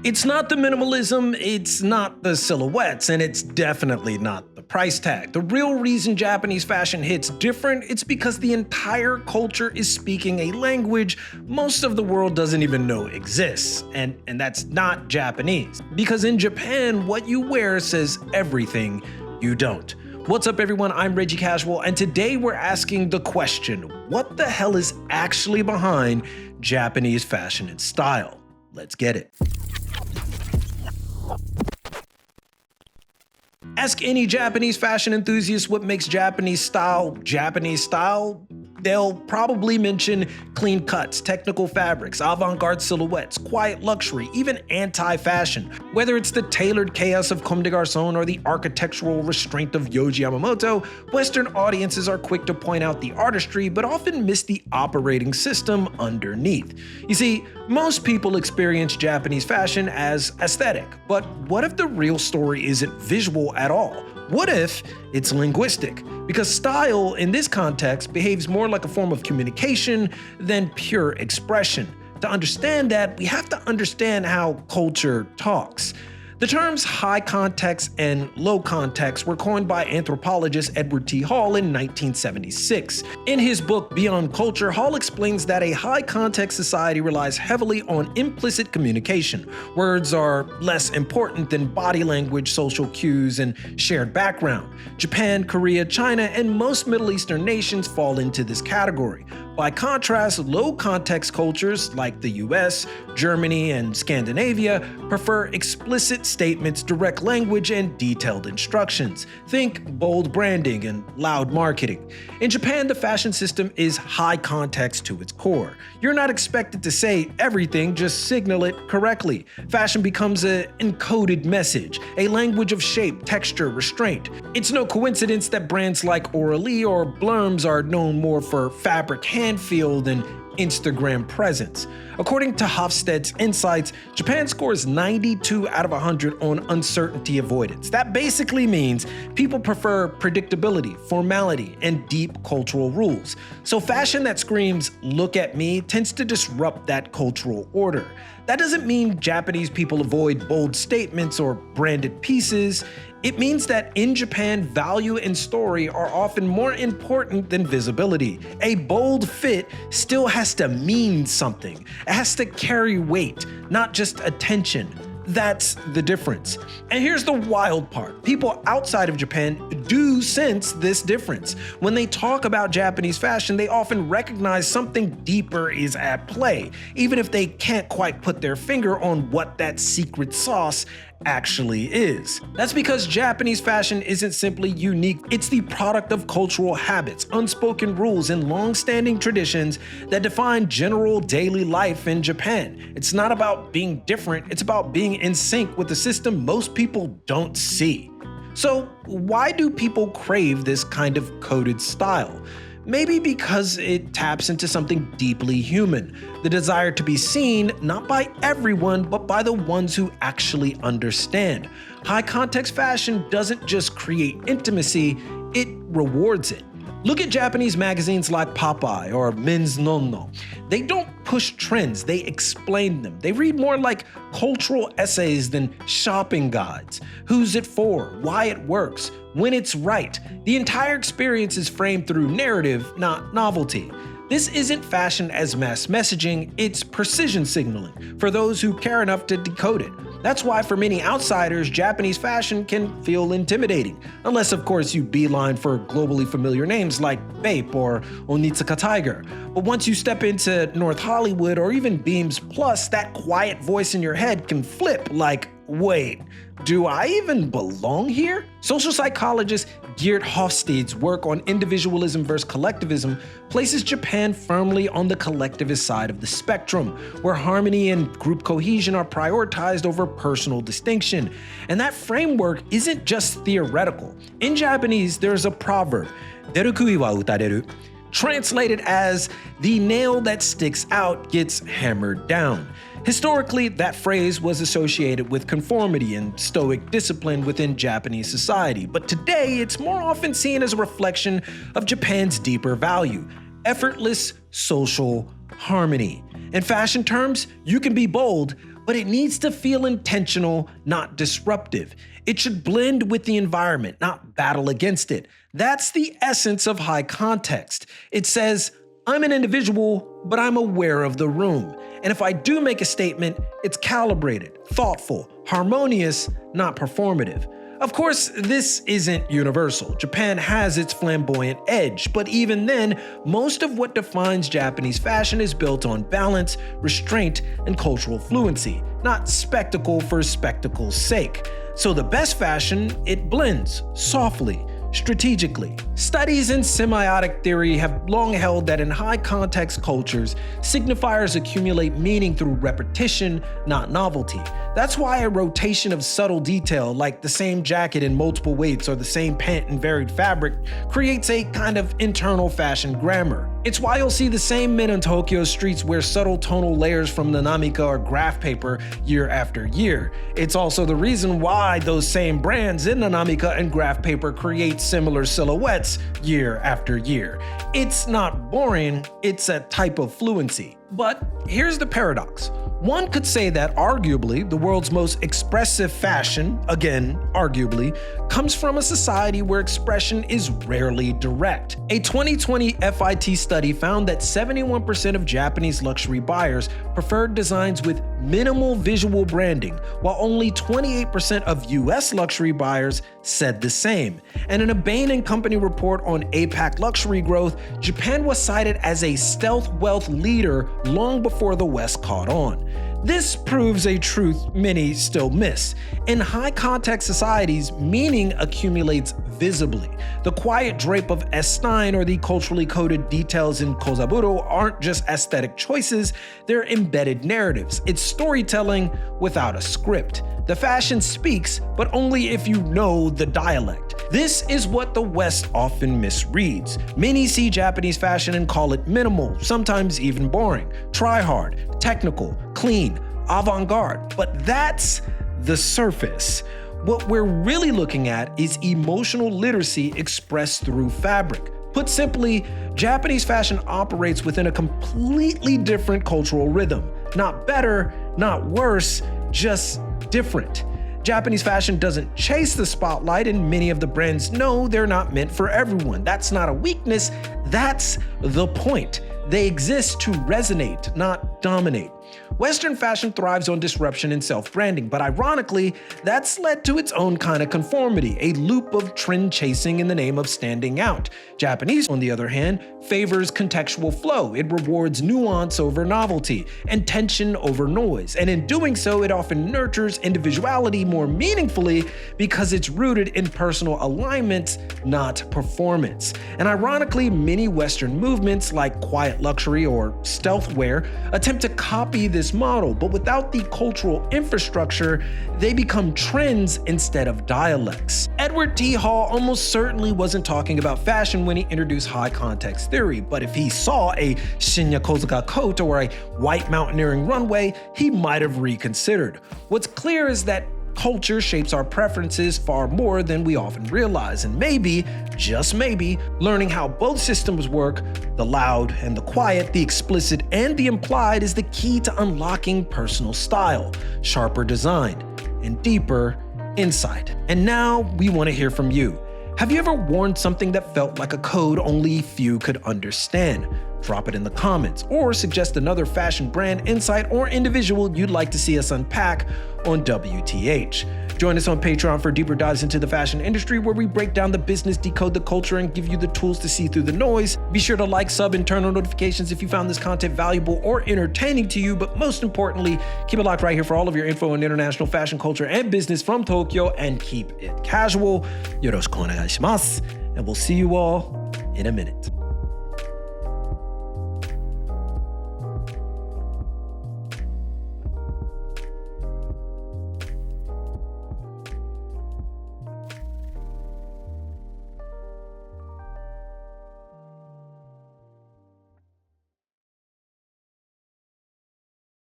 It's not the minimalism, it's not the silhouettes, and it's definitely not the price tag. The real reason Japanese fashion hits different, it's because the entire culture is speaking a language most of the world doesn't even know exists. And that's not Japanese. Because in Japan, what you wear says everything you don't. What's up everyone, I'm Reggie Casual, and today we're asking the question, what the hell is actually behind Japanese fashion and style? Let's get it. Ask any Japanese fashion enthusiast what makes Japanese style. They'll probably mention clean cuts, technical fabrics, avant-garde silhouettes, quiet luxury, even anti-fashion. Whether it's the tailored chaos of Comme des Garçons or the architectural restraint of Yohji Yamamoto, Western audiences are quick to point out the artistry but often miss the operating system underneath. You see, most people experience Japanese fashion as aesthetic, but what if the real story isn't visual at all? What if it's linguistic? Because style in this context behaves more like a form of communication than pure expression. To understand that, we have to understand how culture talks. The terms high context and low context were coined by anthropologist Edward T. Hall in 1976. In his book Beyond Culture, Hall explains that a high context society relies heavily on implicit communication. Words are less important than body language, social cues, and shared background. Japan, Korea, China, and most Middle Eastern nations fall into this category. By contrast, low context cultures like the US, Germany, and Scandinavia prefer explicit statements, direct language, and detailed instructions. Think bold branding and loud marketing. In Japan, the fashion system is high context to its core. You're not expected to say everything, just signal it correctly. Fashion becomes an encoded message, a language of shape, texture, restraint. It's no coincidence that brands like Oral-Ly or Blurms are known more for fabric hand feel than Instagram presence. According to Hofstede's Insights, Japan scores 92 out of 100 on uncertainty avoidance. That basically means people prefer predictability, formality, and deep cultural rules. So fashion that screams, "look at me," tends to disrupt that cultural order. That doesn't mean Japanese people avoid bold statements or branded pieces. It means that in Japan, value and story are often more important than visibility. A bold fit still has to mean something. It has to carry weight, not just attention. That's the difference. And here's the wild part. People outside of Japan do sense this difference. When they talk about Japanese fashion, they often recognize something deeper is at play, even if they can't quite put their finger on what that secret sauce actually is. That's because Japanese fashion isn't simply unique, it's the product of cultural habits, unspoken rules, and long-standing traditions that define general daily life in Japan. It's not about being different, it's about being in sync with the system most people don't see. So why do people crave this kind of coded style? Maybe because it taps into something deeply human, the desire to be seen not by everyone, but by the ones who actually understand. High context fashion doesn't just create intimacy, it rewards it. Look at Japanese magazines like Popeye or Men's Nonno. They don't push trends, they explain them. They read more like cultural essays than shopping guides. Who's it for? Why it works? When it's right? The entire experience is framed through narrative, not novelty. This isn't fashion as mass messaging, it's precision signaling for those who care enough to decode it. That's why for many outsiders, Japanese fashion can feel intimidating, unless of course you beeline for globally familiar names like Bape or Onitsuka Tiger. But once you step into North Hollywood or even Beams Plus, that quiet voice in your head can flip like, wait, do I even belong here? Social psychologist Geert Hofstede's work on individualism versus collectivism places Japan firmly on the collectivist side of the spectrum, where harmony and group cohesion are prioritized over personal distinction. And that framework isn't just theoretical. In Japanese, there's a proverb, "Derukui wa utareru," translated as "the nail that sticks out gets hammered down." Historically, that phrase was associated with conformity and stoic discipline within Japanese society, but today it's more often seen as a reflection of Japan's deeper value: effortless social harmony. In fashion terms, you can be bold, but it needs to feel intentional, not disruptive. It should blend with the environment, not battle against it. That's the essence of high context. It says, I'm an individual, but I'm aware of the room. And if I do make a statement, it's calibrated, thoughtful, harmonious, not performative. Of course, this isn't universal. Japan has its flamboyant edge, but even then, most of what defines Japanese fashion is built on balance, restraint, and cultural fluency, not spectacle for spectacle's sake. So the best fashion, it blends softly, strategically. Studies in semiotic theory have long held that in high context cultures, signifiers accumulate meaning through repetition, not novelty. That's why a rotation of subtle detail, like the same jacket in multiple weights or the same pant in varied fabric, creates a kind of internal fashion grammar. It's why you'll see the same men in Tokyo's streets wear subtle tonal layers from Nanamika or graph paper year after year. It's also the reason why those same brands in Nanamika and graph paper create similar silhouettes year after year. It's not boring, it's a type of fluency. But here's the paradox. One could say that arguably the world's most expressive fashion, again, arguably, comes from a society where expression is rarely direct. A 2020 FIT study found that 71% of Japanese luxury buyers preferred designs with minimal visual branding, while only 28% of US luxury buyers said the same. And in a Bain & Company report on APAC luxury growth, Japan was cited as a stealth wealth leader long before the West caught on. This proves a truth many still miss. In high context societies, meaning accumulates visibly. The quiet drape of Stein or the culturally coded details in Kozaburo aren't just aesthetic choices, they're embedded narratives. It's storytelling without a script. The fashion speaks, but only if you know the dialect. This is what the West often misreads. Many see Japanese fashion and call it minimal, sometimes even boring, try hard, technical, clean, avant-garde, but that's the surface. What we're really looking at is emotional literacy expressed through fabric. Put simply, Japanese fashion operates within a completely different cultural rhythm. Not better, not worse, just different. Japanese fashion doesn't chase the spotlight, and many of the brands know they're not meant for everyone. That's not a weakness, that's the point. They exist to resonate, not dominate. Western fashion thrives on disruption and self-branding, but ironically, that's led to its own kind of conformity, a loop of trend chasing in the name of standing out. Japanese, on the other hand, favors contextual flow. It rewards nuance over novelty and tension over noise. And in doing so, it often nurtures individuality more meaningfully because it's rooted in personal alignment, not performance. And ironically, many Western movements like quiet luxury or stealth wear attempt to copy this model, but without the cultural infrastructure, they become trends instead of dialects. Edward T. Hall almost certainly wasn't talking about fashion when he introduced high context theory, but if he saw a Shinya Kozuka coat or a white mountaineering runway, he might have reconsidered. What's clear is that culture shapes our preferences far more than we often realize, and maybe, just maybe, learning how both systems work, the loud and the quiet, the explicit and the implied, is the key to unlocking personal style, sharper design, and deeper insight. And now we want to hear from you. Have you ever worn something that felt like a code only few could understand? Drop it in the comments, or suggest another fashion brand, insight, or individual you'd like to see us unpack on WTH. Join us on Patreon for deeper dives into the fashion industry, where we break down the business, decode the culture, and give you the tools to see through the noise. Be sure to like, sub, and turn on notifications if you found this content valuable or entertaining to you, but most importantly, keep it locked right here for all of your info on international fashion, culture, and business from Tokyo, and keep it casual. Yoroshiku onegai shimasu, and we'll see you all in a minute.